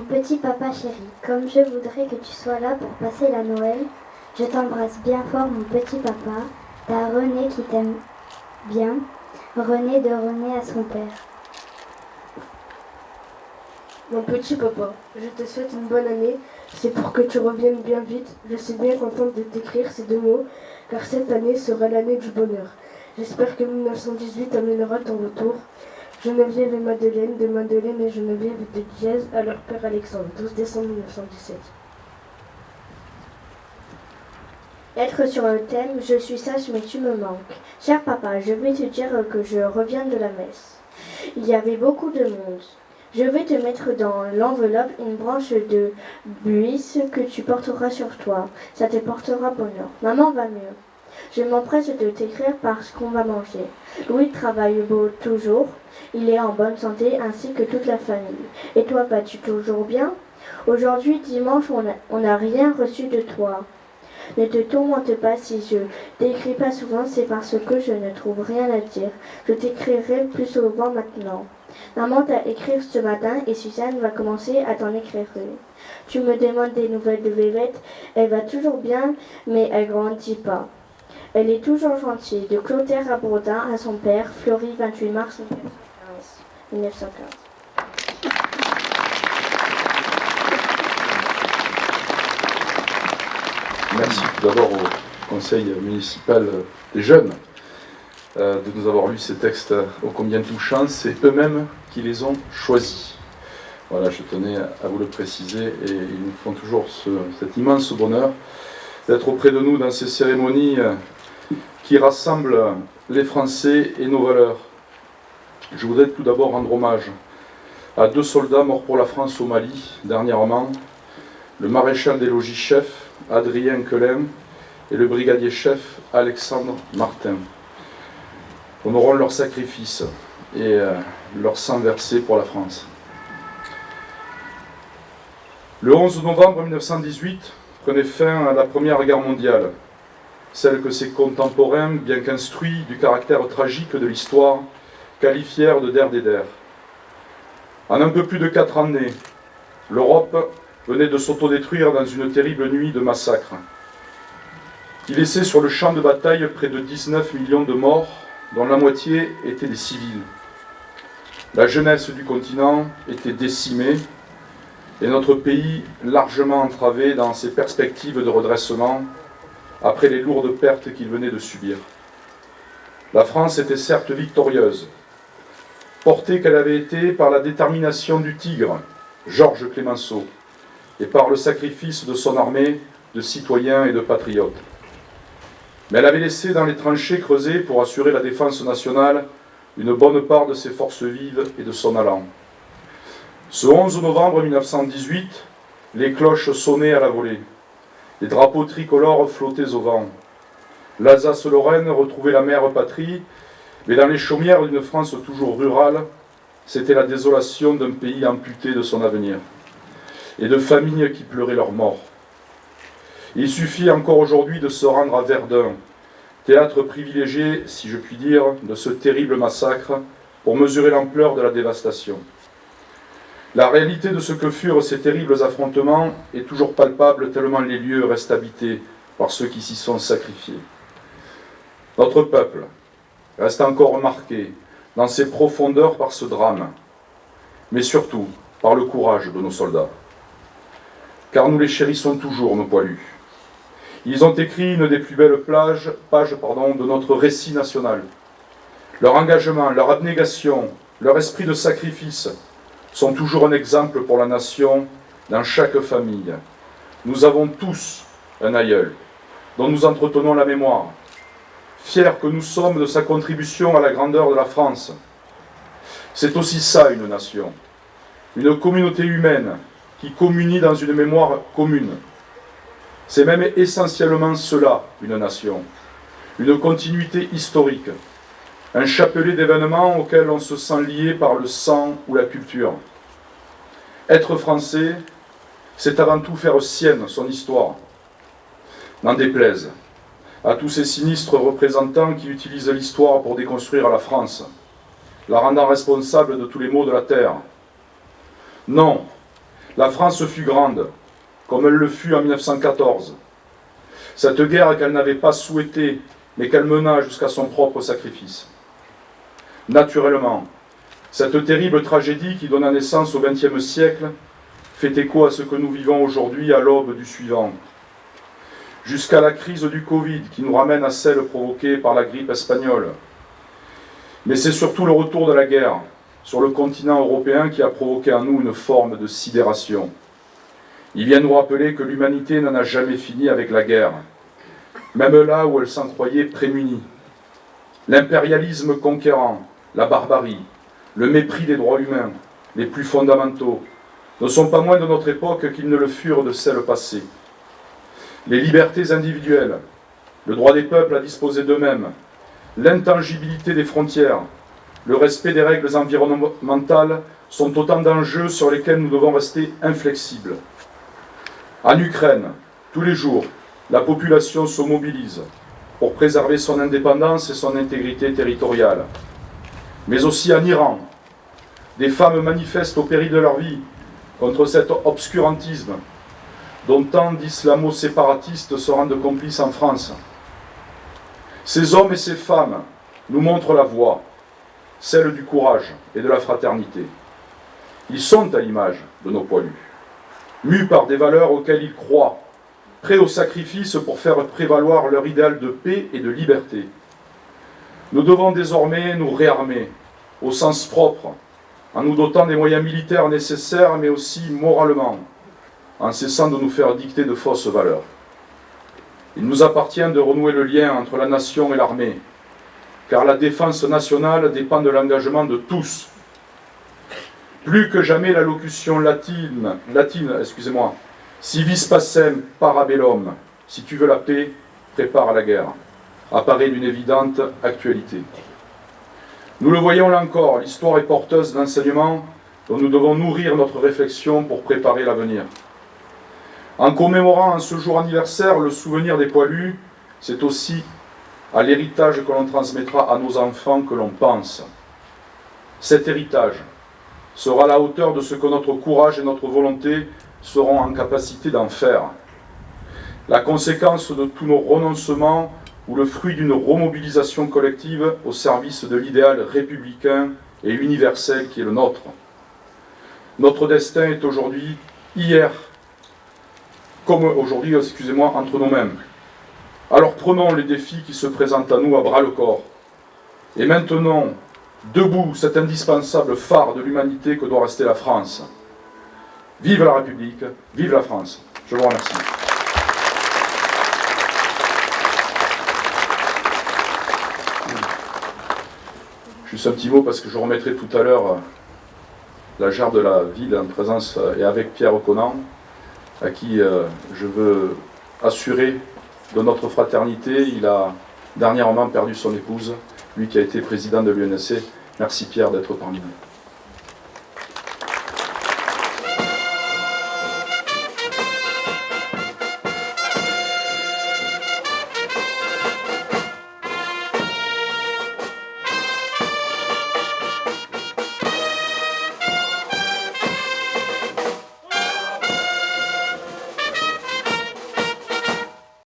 Mon petit papa chéri, comme je voudrais que tu sois là pour passer la Noël, je t'embrasse bien fort mon petit papa, ta René qui t'aime bien, René de René à son père. Mon petit papa, je te souhaite une bonne année, c'est pour que tu reviennes bien vite. Je suis bien contente de t'écrire ces deux mots, car cette année sera l'année du bonheur. J'espère que 1918 amènera ton retour. Geneviève et Madeleine, de Madeleine et Geneviève de Diaz à leur père Alexandre, 12 décembre 1917. Lettre sur le thème « Je suis sage mais tu me manques ». Cher papa, je vais te dire que je reviens de la messe. Il y avait beaucoup de monde. Je vais te mettre dans l'enveloppe une branche de buis que tu porteras sur toi. Ça te portera bonheur. Maman va mieux. Je m'empresse de t'écrire parce qu'on va manger. Louis travaille beau toujours. Il est en bonne santé ainsi que toute la famille. Et toi, vas-tu toujours bien? Aujourd'hui, dimanche, on n'a rien reçu de toi. Ne te tourmente pas si je t'écris pas souvent, c'est parce que je ne trouve rien à dire. Je t'écrirai plus souvent maintenant. Maman t'a écrit ce matin et Suzanne va commencer à t'en écrire une. Tu me demandes des nouvelles de Vévette. Elle va toujours bien, mais elle grandit pas. Elle est toujours gentille. De Clotaire à Bourdin à son père, Fleury, 28 mars 1915. Merci tout d'abord au conseil municipal des jeunes de nous avoir lu ces textes ô combien touchants. C'est eux-mêmes qui les ont choisis. Voilà, je tenais à vous le préciser et ils nous font toujours cet immense bonheur d'être auprès de nous dans ces cérémonies qui rassemblent les Français et nos valeurs. Je voudrais tout d'abord rendre hommage à deux soldats morts pour la France au Mali dernièrement, le maréchal des logis-chefs Adrien Quelin et le brigadier-chef Alexandre Martin. Honorons leur sacrifice et leur sang versé pour la France. Le 11 novembre 1918 prenait fin à la Première Guerre mondiale, celle que ses contemporains, bien qu'instruits du caractère tragique de l'histoire, qualifièrent de der des der. En un peu plus de 4 années, l'Europe venait de s'autodétruire dans une terrible nuit de massacres, qui laissait sur le champ de bataille près de 19 millions de morts, dont la moitié étaient des civils. La jeunesse du continent était décimée, et notre pays largement entravé dans ses perspectives de redressement après les lourdes pertes qu'il venait de subir. La France était certes victorieuse, portée qu'elle avait été par la détermination du tigre, Georges Clemenceau, et par le sacrifice de son armée de citoyens et de patriotes. Mais elle avait laissé dans les tranchées creusées pour assurer la défense nationale une bonne part de ses forces vives et de son allant. Ce 11 novembre 1918, les cloches sonnaient à la volée, les drapeaux tricolores flottaient au vent. L'Alsace-Lorraine retrouvait la mère patrie, mais dans les chaumières d'une France toujours rurale, c'était la désolation d'un pays amputé de son avenir, et de familles qui pleuraient leur mort. Il suffit encore aujourd'hui de se rendre à Verdun, théâtre privilégié, si je puis dire, de ce terrible massacre, pour mesurer l'ampleur de la dévastation. La réalité de ce que furent ces terribles affrontements est toujours palpable tellement les lieux restent habités par ceux qui s'y sont sacrifiés. Notre peuple reste encore marqué dans ses profondeurs par ce drame, mais surtout par le courage de nos soldats. Car nous les chérissons toujours, nos poilus. Ils ont écrit une des plus belles pages de notre récit national. Leur engagement, leur abnégation, leur esprit de sacrifice sont toujours un exemple pour la nation dans chaque famille. Nous avons tous un aïeul dont nous entretenons la mémoire, fiers que nous sommes de sa contribution à la grandeur de la France. C'est aussi ça une nation, une communauté humaine qui communie dans une mémoire commune. C'est même essentiellement cela, une nation, une continuité historique, un chapelet d'événements auxquels on se sent lié par le sang ou la culture. Être français, c'est avant tout faire sienne son histoire. N'en déplaise à tous ces sinistres représentants qui utilisent l'histoire pour déconstruire la France, la rendant responsable de tous les maux de la terre. Non, La France fut grande, comme elle le fut en 1914. Cette guerre qu'elle n'avait pas souhaitée, mais qu'elle mena jusqu'à son propre sacrifice. Naturellement, cette terrible tragédie qui donna naissance au XXe siècle fait écho à ce que nous vivons aujourd'hui à l'aube du suivant. Jusqu'à la crise du Covid qui nous ramène à celle provoquée par la grippe espagnole. Mais c'est surtout le retour de la guerre sur le continent européen qui a provoqué en nous une forme de sidération. Il vient nous rappeler que l'humanité n'en a jamais fini avec la guerre, même là où elle s'en croyait prémunie. L'impérialisme conquérant, la barbarie, le mépris des droits humains, les plus fondamentaux, ne sont pas moins de notre époque qu'ils ne le furent de celle passée. Les libertés individuelles, le droit des peuples à disposer d'eux-mêmes, l'intangibilité des frontières, le respect des règles environnementales sont autant d'enjeux sur lesquels nous devons rester inflexibles. En Ukraine, tous les jours, la population se mobilise pour préserver son indépendance et son intégrité territoriale. Mais aussi en Iran, des femmes manifestent au péril de leur vie contre cet obscurantisme dont tant d'islamo-séparatistes se rendent complices en France. Ces hommes et ces femmes nous montrent la voie, celle du courage et de la fraternité. Ils sont à l'image de nos poilus, mus par des valeurs auxquelles ils croient, prêts au sacrifice pour faire prévaloir leur idéal de paix et de liberté. Nous devons désormais nous réarmer, au sens propre, en nous dotant des moyens militaires nécessaires, mais aussi moralement, en cessant de nous faire dicter de fausses valeurs. Il nous appartient de renouer le lien entre la nation et l'armée, car la défense nationale dépend de l'engagement de tous. Plus que jamais, la locution latine, si vis pacem para bellum, si tu veux la paix, prépare la guerre, apparaît d'une évidente actualité. Nous le voyons là encore, l'histoire est porteuse d'enseignements dont nous devons nourrir notre réflexion pour préparer l'avenir. En commémorant en ce jour anniversaire le souvenir des poilus, c'est aussi à l'héritage que l'on transmettra à nos enfants que l'on pense. Cet héritage sera à la hauteur de ce que notre courage et notre volonté seront en capacité d'en faire. La conséquence de tous nos renoncements ou le fruit d'une remobilisation collective au service de l'idéal républicain et universel qui est le nôtre. Notre destin est aujourd'hui, hier, comme aujourd'hui, entre nous-mêmes. Alors prenons les défis qui se présentent à nous à bras-le-corps et maintenons debout cet indispensable phare de l'humanité que doit rester la France. Vive la République, vive la France. Je vous remercie. Juste un petit mot parce que je remettrai tout à l'heure la jarre de la ville en présence et avec Pierre Conan, à qui je veux assurer de notre fraternité. Il a dernièrement perdu son épouse, lui qui a été président de l'UNSC. Merci Pierre d'être parmi nous.